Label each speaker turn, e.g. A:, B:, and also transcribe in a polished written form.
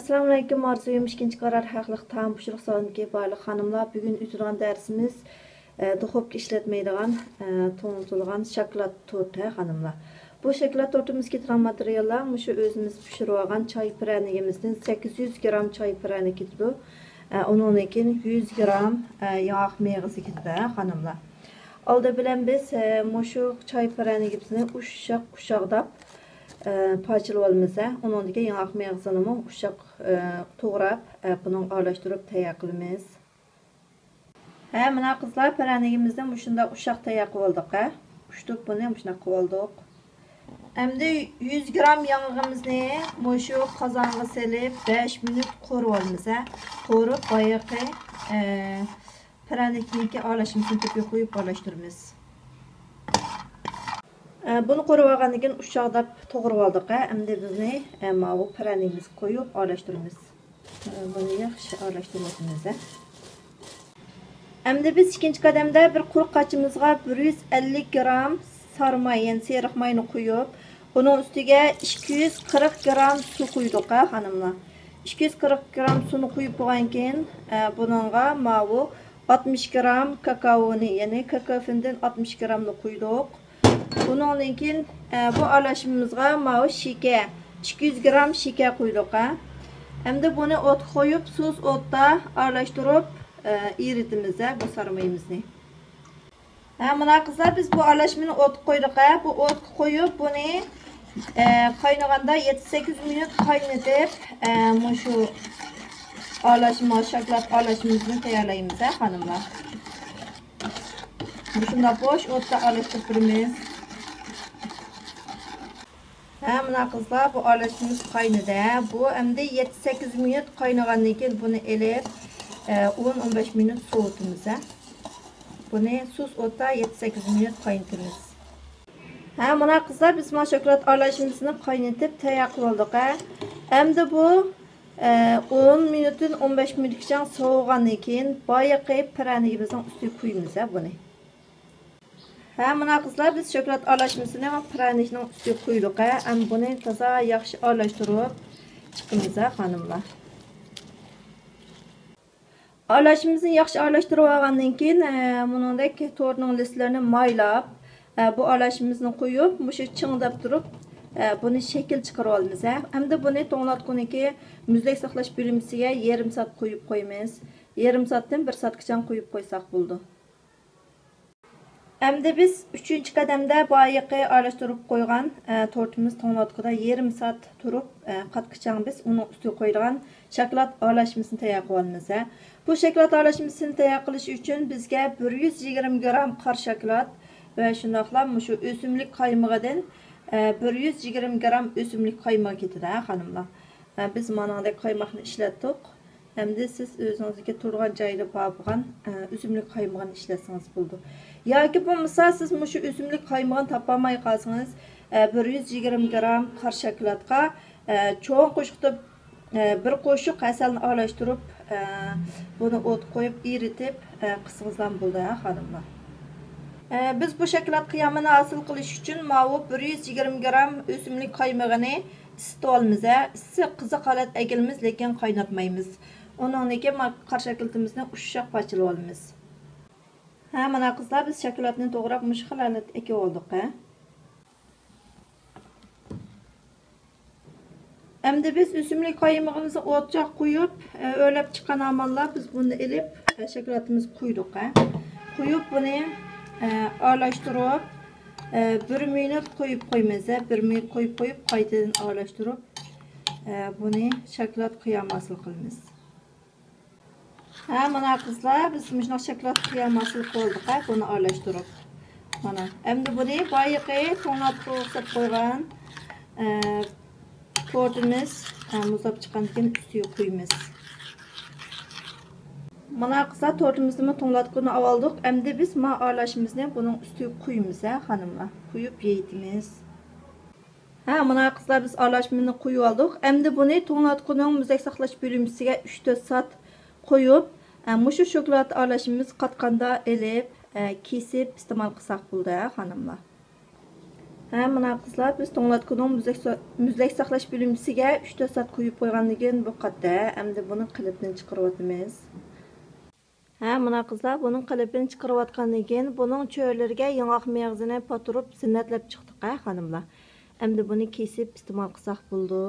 A: Assalamu alaikum arzuyum ikinci karar haqlıq tam pişiriq salonundaki barlıq hanımlar. Bugün ütülen dersimiz duxovka işletmeydiğen to'ng'izilgan şokolad torti hanımlar. Bu şokolad tortimiz getiren materiallar şu özümüz pişirib olgan çay piranigimizden 800 gram çay piranigi ketidi. Onun için 100 gram yağ meğizi ketidi hanımlar. Aldı bilen biz şu çay piranigimizni uşaqdap parçalı olmasa, onun deki yanaq meğzanımı uşaq toğrab, bunu arlaştırıp tayyak qilamiz. Mana qızlar piranigimizden muşunda uşaq tayyak olduk. Uştuq bunu muşuna qo'ldik. Endi 100 gram yağımızı muşu qazonga selib 5 minut qo'rib olmasa, qo'rib bayaqi piranigniki aralashmasini to'piga qo'yib aralashtiramiz. Bunu qo'rib olgandan keyin uşaqdab to'g'rab oldik. Endi bizni bu piranigimizni qo'yib aralashtiramiz. Buni yaxshi aralashtiramiz. Endi biz ikinci qadamda bir quruq qachimizga 150 gram sarmay, yani seriq mayni qo'yib, bunun ustiga 240 gram su qo'ydik hanımlar. 240 gram suni qo'yib bo'lgan keyin buningga bu 60 gram kakaoni, yani kakaofindan 60 gramni qo'ydik. Bundan keyin bu aralashmamizga şeker 200 gram şeker qo'ydik. Endi buni o't qo'yib, so'z o'tda aralashtirib eritimiz bu sarmayimizni. Mana qizlar, biz bu aralashmani o't qo'ydik. Bu o't qo'yib buni qaynaganda 7-8 minut qaynatib, shu aralashma, shokolad aralashmamizni tayyorlaymiz hanımlar. Shunda bo'sh o'tda aralashtirib turamiz. Mana qizlar, bu aralashmamiz qaynadi. Bu endi 7-8 minut qaynagandan keyin buni elib 10-15 minut sovutamiz. Buni sus o'tda 7-8 minut qaynatamiz. Mana qizlar, biz shokolad aralashmasini qaynatib tayyor qildik. Endi bu 10 minutdan 15 minutgacha sovigandan keyin boyaqi piranigimizning ustiga qo'yamiz buni. Mana qizlar, biz shokolad aralashmasini piranigning ustiga qo'ydik. Endi buni toza yaxshi aralashtirib chiqamiz hanımlar. Aralashmamizni yaxshi aralashtirib olgandan keyin buningdek tortning listlarini maylab, bu aralashmamizni qo'yib, mushu chingdab turib, buni shakl chiqarib olamiz. Endi buni to'nglatguniki muzlak saqlash bo'limchasiga yarim soat qo'yib qo'yamiz. Yarim soatdan 1 soatgacha qo'yib qo'ysak bo'ldi. Endi biz 3-qadamda boyaqi aralashtirib qo'ygan tortimiz to'nglatquda yarim soat turib, qatqichang biz uni ustiga qo'yilgan shokolad aralashmasini tayyor qilamiz. Bu shokolad aralashmasini tayyor qilish uchun bizga 120 gram qor shokolad va shundoqla shu o'simlik qaymog'idan 120 gram o'simlik qaymoq ketadi hanımlar. Biz manadek qaymoqni ishlatdik. Endi siz o'zingizga turgan joyda bo'lgan o'simlik qaymog'ini ishlatsangiz bo'ldi. Yoki bo'lmasa siz shu o'simlik qaymog'ini topolmay qolsangiz 120 gram qor shokoladga cho'ng qo'shib bir qoshiq asalni aralashtirib, bunu o't qo'yib eritib qisingizdan bo'ldi hanımlar. Biz bu shokolad qiyamini hosil qilish uchun 120 gram o'simlik qaymog'ini isitib olamiz. Issiq qiziq holat egilmiz, lekin qaynatmaymiz. Onun keyin qor shokoladimizni uşaq parçalab olamiz. Mana qizlar, biz shokoladni to'g'rab mush holat ekib oldik. Endi biz o'simlik qaymog'imizni o'tga qo'yib, o'ylab chiqqan amallar biz buni elib shokoladimizni qo'ydik. Qo'yib buni aralashtirib 1 minut qo'yib qo'yamiz. 1 minut qo'yib qaytadan aralashtirib buni shokolad qiyam hosil qilamiz. Mana qizlar, biz shunday shokolad qiyam hosil qildik. Buni aralashtirib. Mana endi buni boyaqi to'nglatib o'xshab qo'ygan tortimiz muzlab chiqqandan keyin ustiga qo'yamiz. Mana qizlar, tortimizni to'nglatquni oldik. Endi biz aralashmamizni buning ustiga qo'yamiz hanımlar. Qo'yib yeytimiz. Mana qizlar, biz aralashmani qo'yib oldik. Endi buni to'nglatquning muzlak saqlash bo'limchasiga 3-4 soat qo'yib, shu shokolad aralashmamiz qatqanda elib, kesib iste'mol qilsak bo'ldi hanımlar. Ha, mana qizlar, biz to'nglatquning muzlak saqlash bo'limchasiga 3-4 soat qo'yib qo'ygandan keyin bu qatda, endi buni qilibini chiqaryapmiz. Ha, mana qizlar, buning qilibini chiqarayotgandan keyin buning cho'rlariga yong'oq mag'zini poturib zinnatlab chiqdik, xonimlar. Endi buni kesib iste'mol qilsak bo'ldi.